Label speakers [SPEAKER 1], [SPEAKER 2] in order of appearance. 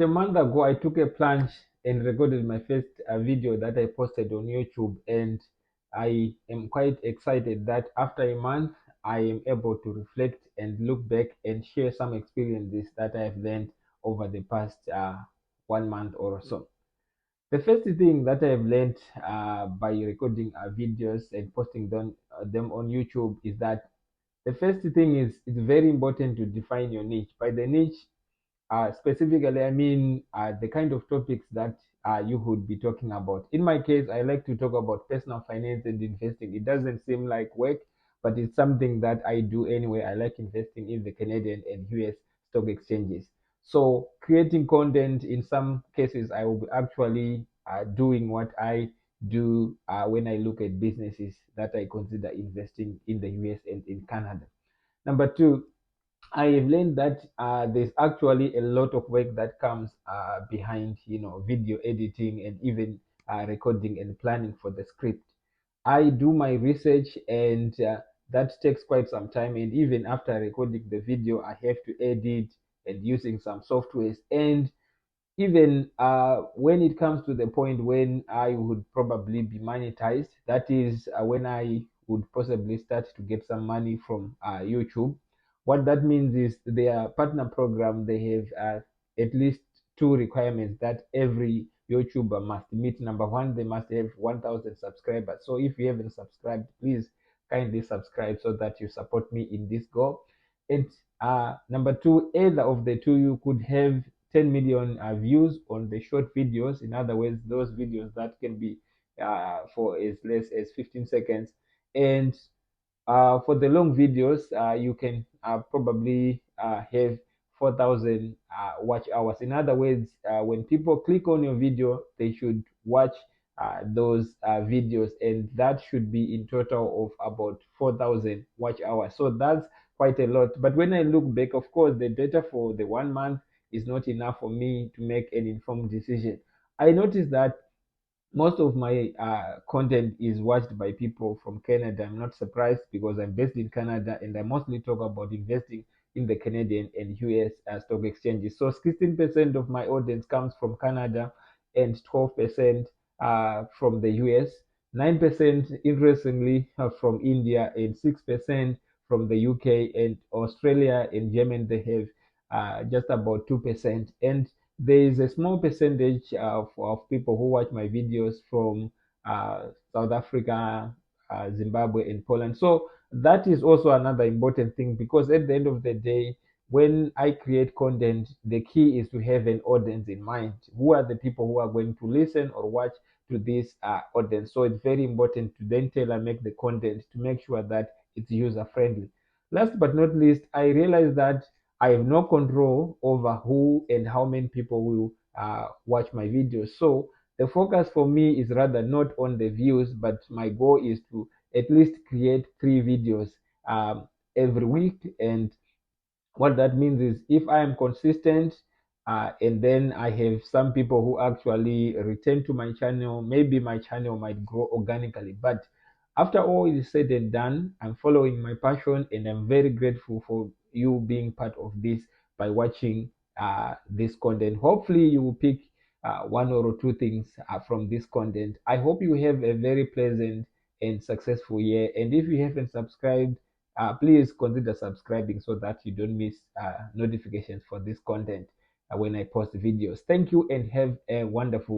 [SPEAKER 1] A month ago, I took a plunge and recorded my first video that I posted on YouTube, and I am quite excited that after a month, I am able to reflect and look back and share some experiences that I have learned over the past 1 month or so. The first thing that I have learned by recording videos and posting them on YouTube is that the first thing is it's very important to define your niche. By the niche, specifically, I mean the kind of topics that you would be talking about. In my case, I like to talk about personal finance and investing. It doesn't seem like work, but it's something that I do anyway. I like investing in the Canadian and US stock exchanges. So, creating content, in some cases, I will be actually doing what I do when I look at businesses that I consider investing in the US and in Canada. Number two, I have learned that there's actually a lot of work that comes behind, video editing and even recording and planning for the script. I do my research, and that takes quite some time. And even after recording the video, I have to edit and using some softwares. And even when it comes to the point when I would probably be monetized, that is when I would possibly start to get some money from YouTube. What that means is their partner program, they have at least two requirements that every YouTuber must meet. Number one, they must have 1,000 subscribers. So if you haven't subscribed, please kindly subscribe so that you support me in this goal. And number two, either of the two, you could have 10 million views on the short videos. In other words, those videos that can be for as less as 15 seconds. And for the long videos, you can probably have 4,000 watch hours. In other words, when people click on your video, they should watch those videos, and that should be in total of about 4,000 watch hours. So that's quite a lot. But when I look back, of course, the data for the 1 month is not enough for me to make an informed decision. I noticed that most of my content is watched by people from Canada. I'm not surprised because I'm based in Canada and I mostly talk about investing in the Canadian and US stock exchanges. So 16% of my audience comes from Canada and 12% from the US. 9% interestingly from India and 6% from the UK, and Australia and Yemen they have just about 2%. And there is a small percentage of people who watch my videos from South Africa, Zimbabwe, and Poland. So that is also another important thing, because at the end of the day, when I create content, the key is to have an audience in mind. Who are the people who are going to listen or watch to this audience? So it's very important to then tailor make the content to make sure that it's user friendly. Last but not least, I realized that I have no control over who and how many people will watch my videos. So the focus for me is rather not on the views, but my goal is to at least create 3 videos every week. And what that means is if I am consistent, and then I have some people who actually return to my channel, maybe my channel might grow organically. But after all is said and done, I'm following my passion, and I'm very grateful for you being part of this by watching this content. Hopefully, you will pick one or two things from this content. I hope you have a very pleasant and successful year. And if you haven't subscribed, please consider subscribing so that you don't miss notifications for this content when I post videos. Thank you and have a wonderful